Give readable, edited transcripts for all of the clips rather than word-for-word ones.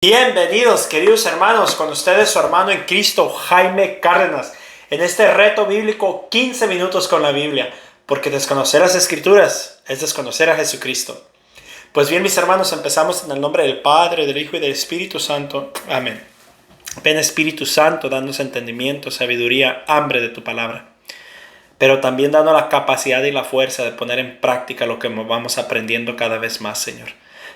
Bienvenidos, queridos hermanos, con ustedes su hermano en Cristo, Jaime Cárdenas, en este reto bíblico 15 minutos con la Biblia, porque desconocer las Escrituras es desconocer a Jesucristo. Pues bien, mis hermanos, empezamos en el nombre del Padre, del Hijo y del Espíritu Santo. Amén. Ven, Espíritu Santo, danos entendimiento, sabiduría, hambre de tu palabra, pero también danos la capacidad y la fuerza de poner en práctica lo que vamos aprendiendo cada vez más, Señor.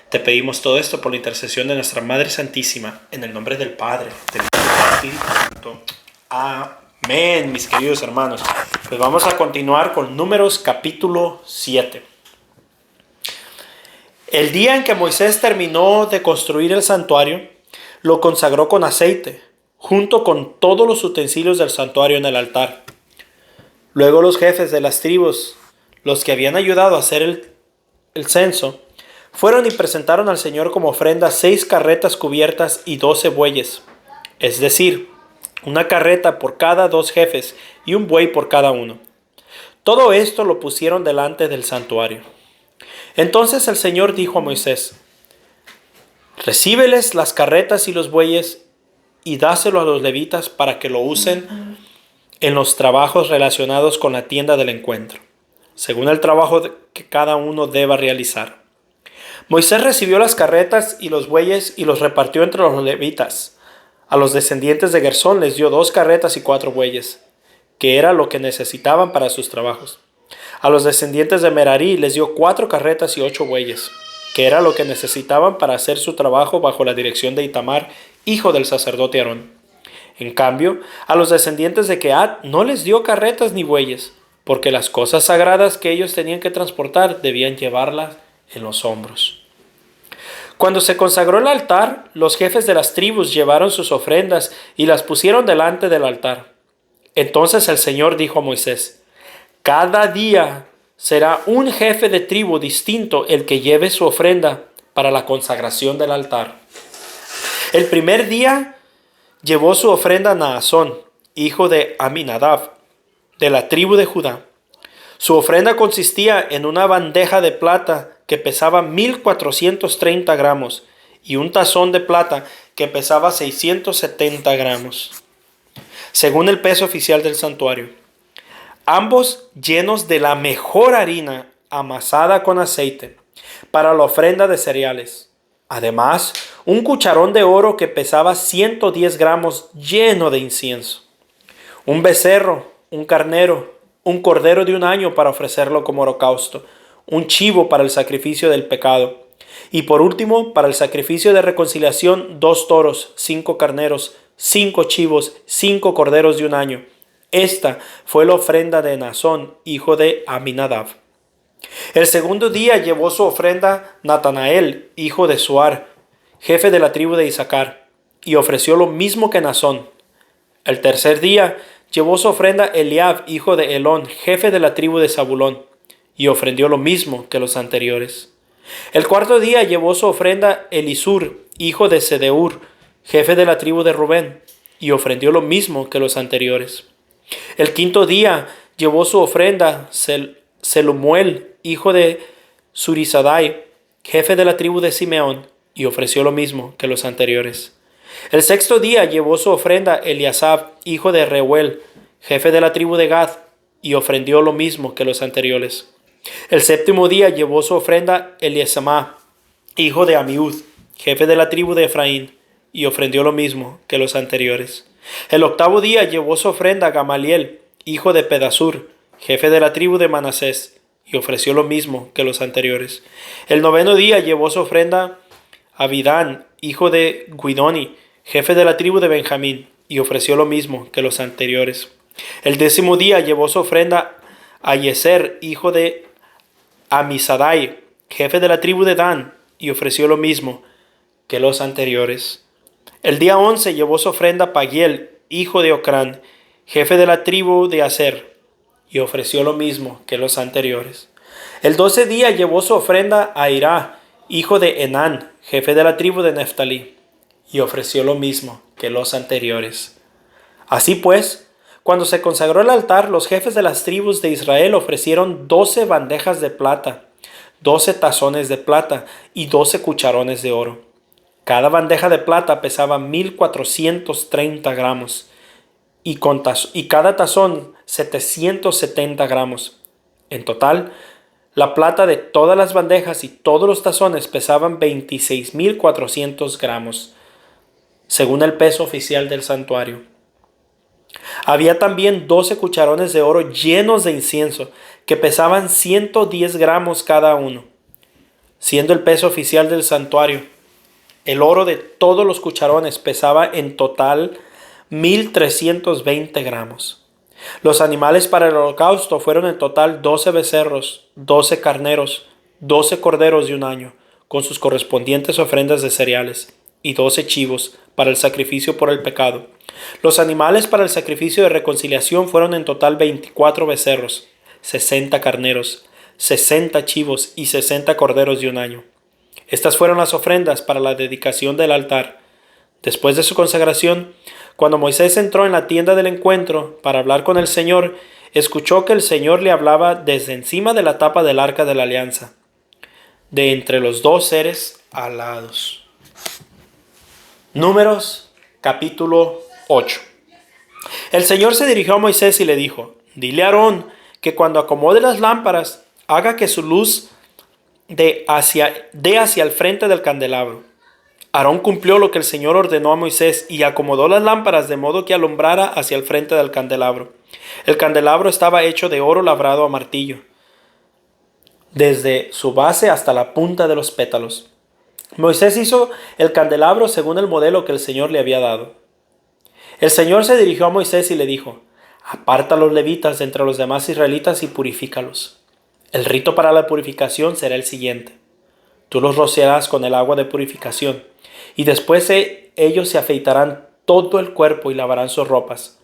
Te pedimos todo esto por la intercesión de nuestra Madre Santísima, en el nombre del Padre, del Hijo y del Espíritu Santo. Amén, mis queridos hermanos. Pues vamos a continuar con Números capítulo 7. El día en que Moisés terminó de construir el santuario, lo consagró con aceite, junto con todos los utensilios del santuario en el altar. Luego los jefes de las tribus, los que habían ayudado a hacer el censo, fueron y presentaron al Señor como ofrenda 6 carretas cubiertas y 12 bueyes, es decir, una carreta por cada 2 jefes y un buey por cada uno. Todo esto lo pusieron delante del santuario. Entonces el Señor dijo a Moisés: recíbeles las carretas y los bueyes y dáselo a los levitas para que lo usen en los trabajos relacionados con la tienda del encuentro, según el trabajo que cada uno deba realizar. Moisés recibió las carretas y los bueyes y los repartió entre los levitas. A los descendientes de Gersón les dio 2 carretas y 4 bueyes, que era lo que necesitaban para sus trabajos. A los descendientes de Merarí les dio 4 carretas y 8 bueyes, que era lo que necesitaban para hacer su trabajo bajo la dirección de Itamar, hijo del sacerdote Aarón. En cambio, a los descendientes de Kehat no les dio carretas ni bueyes, porque las cosas sagradas que ellos tenían que transportar debían llevarlas en los hombros. Cuando se consagró el altar, los jefes de las tribus llevaron sus ofrendas y las pusieron delante del altar. Entonces el Señor dijo a Moisés: cada día será un jefe de tribu distinto el que lleve su ofrenda para la consagración del altar. El primer día llevó su ofrenda Naasón, hijo de Aminadab, de la tribu de Judá. Su ofrenda consistía en una bandeja de plata que pesaba 1430 gramos y un tazón de plata que pesaba 670 gramos, según el peso oficial del santuario. Ambos llenos de la mejor harina amasada con aceite para la ofrenda de cereales. Además, un cucharón de oro que pesaba 110 gramos lleno de incienso. Un becerro, un carnero, un cordero de 1 año para ofrecerlo como holocausto, un chivo para el sacrificio del pecado, y por último, para el sacrificio de reconciliación, 2 toros, 5 carneros, 5 chivos, 5 corderos de 1 año. Esta fue la ofrenda de Naasón, hijo de Aminadab. El segundo día llevó su ofrenda Natanael, hijo de Suar, jefe de la tribu de Isaacar, y ofreció lo mismo que Naasón. El tercer día llevó su ofrenda Eliab, hijo de Elón, jefe de la tribu de Zabulón, y ofrendió lo mismo que los anteriores. El cuarto día llevó su ofrenda Elisur, hijo de Sedeur, jefe de la tribu de Rubén, y ofrendió lo mismo que los anteriores. El quinto día llevó su ofrenda Selumuel, hijo de Surisadai, jefe de la tribu de Simeón, y ofreció lo mismo que los anteriores. El sexto día llevó su ofrenda Eliasab, hijo de Reuel, jefe de la tribu de Gad, y ofrendió lo mismo que los anteriores. El séptimo día llevó su ofrenda Eliesamá, hijo de Amiud, jefe de la tribu de Efraín, y ofrendió lo mismo que los anteriores. El octavo día llevó su ofrenda Gamaliel, hijo de Pedasur, jefe de la tribu de Manasés, y ofreció lo mismo que los anteriores. El noveno día llevó su ofrenda Abidán, hijo de Guidoni, jefe de la tribu de Benjamín, y ofreció lo mismo que los anteriores. El 10º día llevó su ofrenda Ayeser, hijo de Amisadai, jefe de la tribu de Dan, y ofreció lo mismo que los anteriores. El día 11 llevó su ofrenda Pagiel, hijo de Ocrán, jefe de la tribu de Aser, y ofreció lo mismo que los anteriores. El 12 día llevó su ofrenda Airá, hijo de Enán, jefe de la tribu de Neftalí, y ofreció lo mismo que los anteriores. Así pues, cuando se consagró el altar, los jefes de las tribus de Israel ofrecieron 12 bandejas de plata, 12 tazones de plata y 12 cucharones de oro. Cada bandeja de plata pesaba 1430 gramos y cada tazón 770 gramos. En total, la plata de todas las bandejas y todos los tazones pesaban 26.400 gramos, según el peso oficial del santuario. Había también 12 cucharones de oro llenos de incienso, que pesaban 110 gramos cada uno, siendo el peso oficial del santuario. El oro de todos los cucharones pesaba en total 1.320 gramos. Los animales para el holocausto fueron en total 12 becerros, 12 carneros, 12 corderos de un año, con sus correspondientes ofrendas de cereales, y 12 chivos para el sacrificio por el pecado. Los animales para el sacrificio de reconciliación fueron en total 24 becerros, 60 carneros, 60 chivos y 60 corderos de un año. Estas fueron las ofrendas para la dedicación del altar. Después de su consagración, cuando Moisés entró en la tienda del encuentro para hablar con el Señor, escuchó que el Señor le hablaba desde encima de la tapa del arca de la alianza, de entre los dos seres alados. Números capítulo 8. El Señor se dirigió a Moisés y le dijo: dile a Aarón que cuando acomode las lámparas, haga que su luz dé hacia el frente del candelabro. Aarón cumplió lo que el Señor ordenó a Moisés y acomodó las lámparas de modo que alumbrara hacia el frente del candelabro. El candelabro estaba hecho de oro labrado a martillo, desde su base hasta la punta de los pétalos. Moisés hizo el candelabro según el modelo que el Señor le había dado. El Señor se dirigió a Moisés y le dijo: aparta a los levitas de entre los demás israelitas y purifícalos. El rito para la purificación será el siguiente: tú los rociarás con el agua de purificación, y después ellos se afeitarán todo el cuerpo y lavarán sus ropas.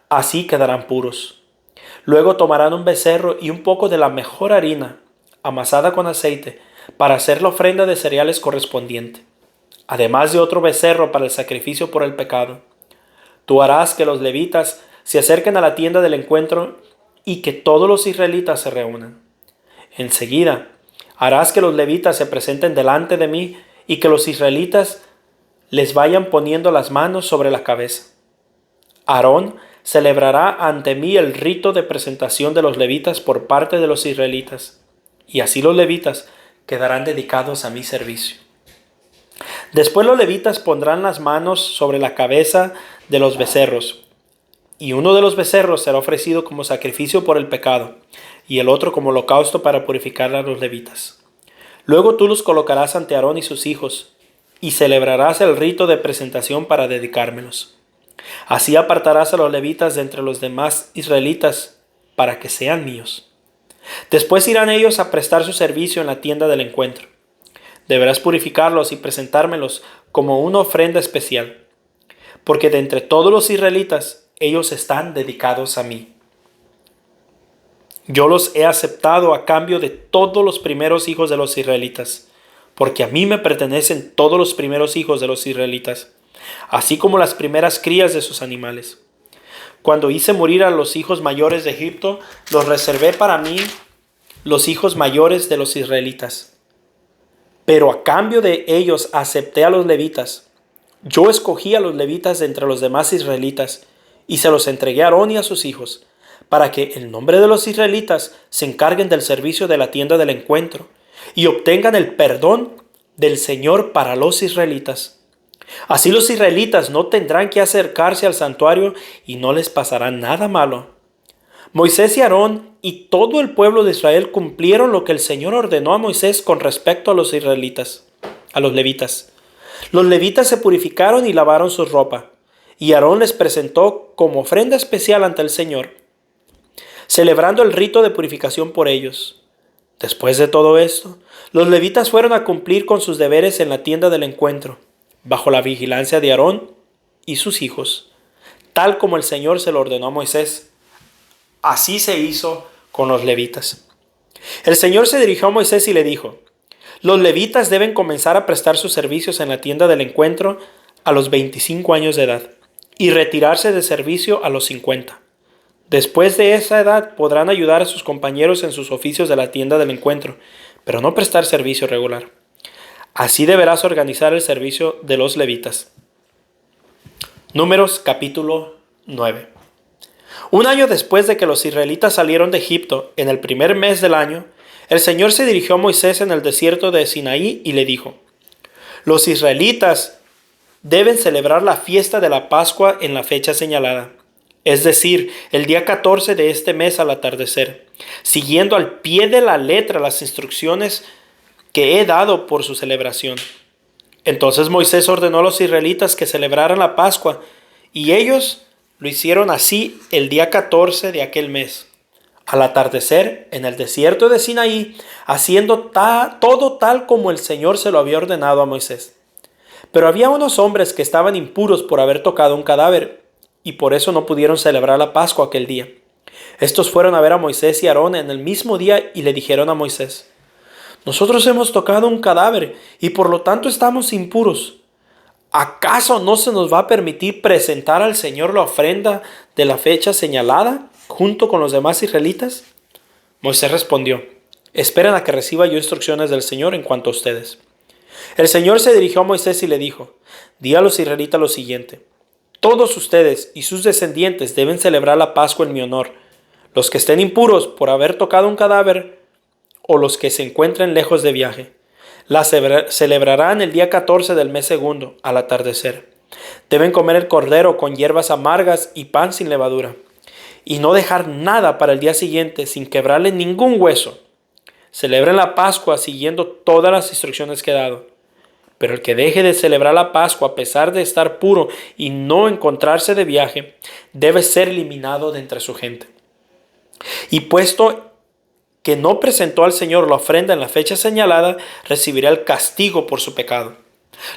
Así quedarán puros. Luego tomarán un becerro y un poco de la mejor harina, amasada con aceite, para hacer la ofrenda de cereales correspondiente, además de otro becerro para el sacrificio por el pecado. Tú harás que los levitas se acerquen a la tienda del encuentro y que todos los israelitas se reúnan. Enseguida, harás que los levitas se presenten delante de mí y que los israelitas les vayan poniendo las manos sobre la cabeza. Aarón celebrará ante mí el rito de presentación de los levitas por parte de los israelitas, y así los levitas quedarán dedicados a mi servicio. Después los levitas pondrán las manos sobre la cabeza de los becerros, y uno de los becerros será ofrecido como sacrificio por el pecado, y el otro como holocausto para purificar a los levitas. Luego tú los colocarás ante Aarón y sus hijos, y celebrarás el rito de presentación para dedicármelos. Así apartarás a los levitas de entre los demás israelitas, para que sean míos. Después irán ellos a prestar su servicio en la tienda del encuentro. Deberás purificarlos y presentármelos como una ofrenda especial, porque de entre todos los israelitas ellos están dedicados a mí. Yo los he aceptado a cambio de todos los primeros hijos de los israelitas, porque a mí me pertenecen todos los primeros hijos de los israelitas, así como las primeras crías de sus animales. Cuando hice morir a los hijos mayores de Egipto, los reservé para mí, los hijos mayores de los israelitas. Pero a cambio de ellos acepté a los levitas. Yo escogí a los levitas de entre los demás israelitas y se los entregué a Aarón y a sus hijos, para que en nombre de los israelitas se encarguen del servicio de la tienda del encuentro y obtengan el perdón del Señor para los israelitas. Así los israelitas no tendrán que acercarse al santuario y no les pasará nada malo. Moisés y Aarón y todo el pueblo de Israel cumplieron lo que el Señor ordenó a Moisés con respecto a los israelitas, a los levitas. Los levitas se purificaron y lavaron su ropa, y Aarón les presentó como ofrenda especial ante el Señor, celebrando el rito de purificación por ellos. Después de todo esto, los levitas fueron a cumplir con sus deberes en la tienda del encuentro, bajo la vigilancia de Aarón y sus hijos, tal como el Señor se lo ordenó a Moisés. Así se hizo con los levitas. El Señor se dirigió a Moisés y le dijo: los levitas deben comenzar a prestar sus servicios en la tienda del encuentro a los 25 años de edad y retirarse de servicio a los 50. Después de esa edad podrán ayudar a sus compañeros en sus oficios de la tienda del encuentro, pero no prestar servicio regular. Así deberás organizar el servicio de los levitas. Números capítulo 9. Un año después de que los israelitas salieron de Egipto, en el primer mes del año, el Señor se dirigió a Moisés en el desierto de Sinaí y le dijo: Los israelitas deben celebrar la fiesta de la Pascua en la fecha señalada, es decir, el día 14 de este mes al atardecer, siguiendo al pie de la letra las instrucciones que he dado por su celebración. Entonces Moisés ordenó a los israelitas que celebraran la Pascua, y ellos lo hicieron así el día 14 de aquel mes, al atardecer en el desierto de Sinaí, haciendo todo tal como el Señor se lo había ordenado a Moisés. Pero había unos hombres que estaban impuros por haber tocado un cadáver, y por eso no pudieron celebrar la Pascua aquel día. Estos fueron a ver a Moisés y Aarón en el mismo día y le dijeron a Moisés: Nosotros hemos tocado un cadáver y por lo tanto estamos impuros. ¿Acaso no se nos va a permitir presentar al Señor la ofrenda de la fecha señalada junto con los demás israelitas? Moisés respondió: Esperen a que reciba yo instrucciones del Señor en cuanto a ustedes. El Señor se dirigió a Moisés y le dijo: Di a los israelitas lo siguiente: Todos ustedes y sus descendientes deben celebrar la Pascua en mi honor. Los que estén impuros por haber tocado un cadáver o los que se encuentren lejos de viaje, la celebrarán el día 14 del mes segundo, al atardecer. Deben comer el cordero con hierbas amargas y pan sin levadura, y no dejar nada para el día siguiente sin quebrarle ningún hueso. Celebren la Pascua siguiendo todas las instrucciones que he dado. Pero el que deje de celebrar la Pascua a pesar de estar puro y no encontrarse de viaje, debe ser eliminado de entre su gente. Y puesto que no presentó al Señor la ofrenda en la fecha señalada, recibirá el castigo por su pecado.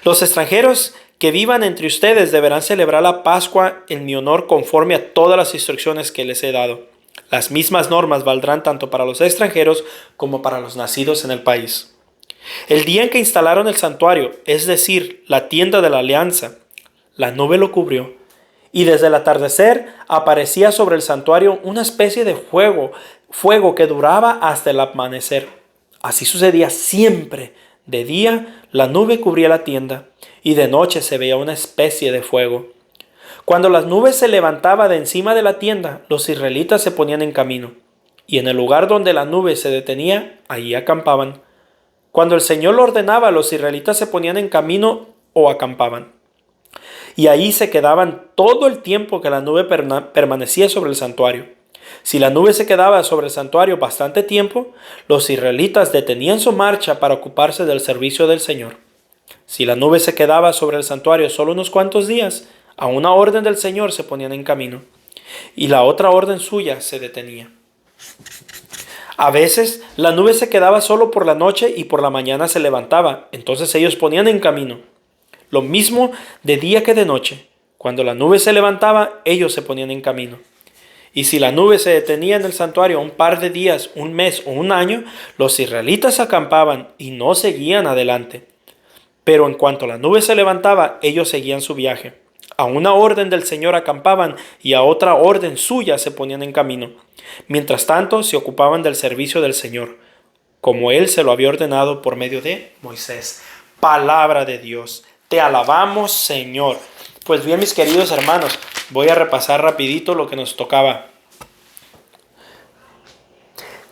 Los extranjeros que vivan entre ustedes deberán celebrar la Pascua en mi honor conforme a todas las instrucciones que les he dado. Las mismas normas valdrán tanto para los extranjeros como para los nacidos en el país. El día en que instalaron el santuario, es decir, la tienda de la alianza, la nube lo cubrió, y desde el atardecer aparecía sobre el santuario una especie de fuego que duraba hasta el amanecer. Así sucedía siempre. De día la nube cubría la tienda, y de noche se veía una especie de fuego. Cuando las nubes se levantaban de encima de la tienda, los israelitas se ponían en camino, y en el lugar donde la nube se detenía, allí acampaban. Cuando el Señor lo ordenaba, los israelitas se ponían en camino o acampaban. Y ahí se quedaban todo el tiempo que la nube permanecía sobre el santuario. Si la nube se quedaba sobre el santuario bastante tiempo, los israelitas detenían su marcha para ocuparse del servicio del Señor. Si la nube se quedaba sobre el santuario solo unos cuantos días, a una orden del Señor se ponían en camino, y la otra orden suya se detenía. A veces la nube se quedaba solo por la noche y por la mañana se levantaba, entonces ellos ponían en camino. Lo mismo de día que de noche. Cuando la nube se levantaba, ellos se ponían en camino. Y si la nube se detenía en el santuario un par de días, un mes o un año, los israelitas acampaban y no seguían adelante. Pero en cuanto la nube se levantaba, ellos seguían su viaje. A una orden del Señor acampaban y a otra orden suya se ponían en camino. Mientras tanto, se ocupaban del servicio del Señor, como Él se lo había ordenado por medio de Moisés. Palabra de Dios. Te alabamos, Señor. Pues bien, mis queridos hermanos, voy a repasar rapidito lo que nos tocaba.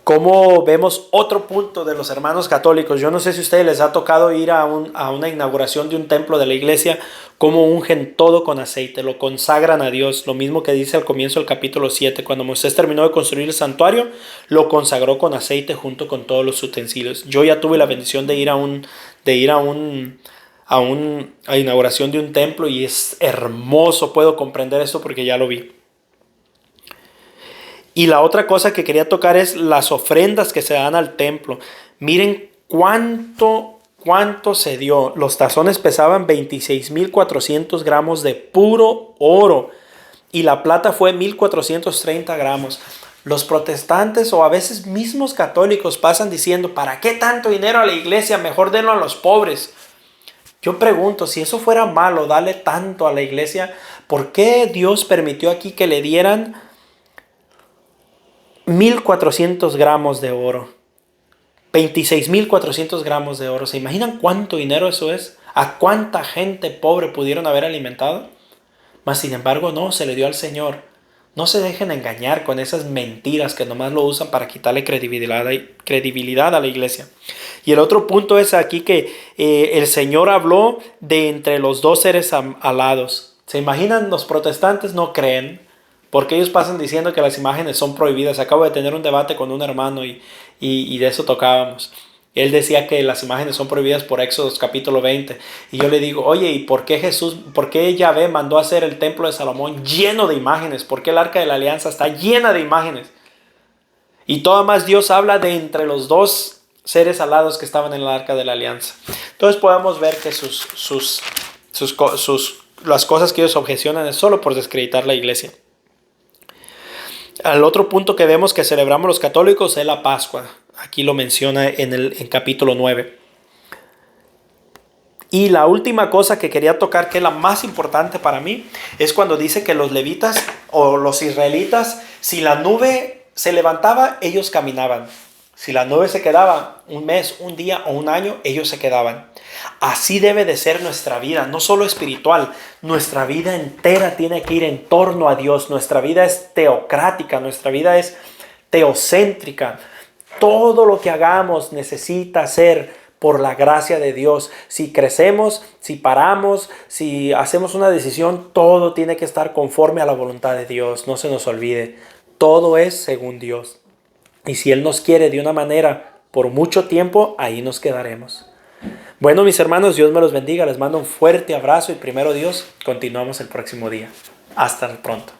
Como vemos otro punto de los hermanos católicos. Yo no sé si a ustedes les ha tocado ir a una inauguración de un templo de la iglesia, como ungen todo con aceite, lo consagran a Dios. Lo mismo que dice al comienzo del capítulo 7, cuando Moisés terminó de construir el santuario, lo consagró con aceite junto con todos los utensilios. Yo ya tuve la bendición de ir a inauguración de un templo y es hermoso. Puedo comprender esto porque ya lo vi. Y la otra cosa que quería tocar es las ofrendas que se dan al templo. Miren cuánto se dio. Los tazones pesaban 26.400 gramos de puro oro. Y la plata fue 1.430 gramos. Los protestantes o a veces mismos católicos pasan diciendo: ¿para qué tanto dinero a la iglesia? Mejor denlo a los pobres. Yo pregunto, si eso fuera malo, darle tanto a la iglesia, ¿por qué Dios permitió aquí que le dieran 1.400 gramos de oro? 26.400 gramos de oro. ¿Se imaginan cuánto dinero eso es? ¿A cuánta gente pobre pudieron haber alimentado? Mas sin embargo no, se le dio al Señor. No se dejen engañar con esas mentiras que nomás lo usan para quitarle credibilidad a la iglesia. Y el otro punto es aquí que el Señor habló de entre los dos seres alados. ¿Se imaginan? Los protestantes no creen, porque ellos pasan diciendo que las imágenes son prohibidas. Acabo de tener un debate con un hermano y de eso tocábamos. Él decía que las imágenes son prohibidas por Éxodos capítulo 20. Y yo le digo, oye, ¿y por qué Yahvé mandó a hacer el templo de Salomón lleno de imágenes? ¿Por qué el arca de la alianza está llena de imágenes? Y todo más Dios habla de entre los dos seres alados que estaban en el arca de la alianza. Entonces podemos ver que las cosas que ellos objecionan es solo por desacreditar la iglesia. Al otro punto que vemos que celebramos los católicos es la Pascua. Aquí lo menciona en capítulo 9. Y la última cosa que quería tocar, que es la más importante para mí, es cuando dice que los levitas o los israelitas, si la nube se levantaba, ellos caminaban. Si la nube se quedaba un mes, un día o un año, ellos se quedaban. Así debe de ser nuestra vida, no solo espiritual. Nuestra vida entera tiene que ir en torno a Dios. Nuestra vida es teocrática, nuestra vida es teocéntrica. Todo lo que hagamos necesita ser por la gracia de Dios. Si crecemos, si paramos, si hacemos una decisión, todo tiene que estar conforme a la voluntad de Dios. No se nos olvide, todo es según Dios. Y si Él nos quiere de una manera por mucho tiempo, ahí nos quedaremos. Bueno, mis hermanos, Dios me los bendiga. Les mando un fuerte abrazo y primero Dios, continuamos el próximo día. Hasta pronto.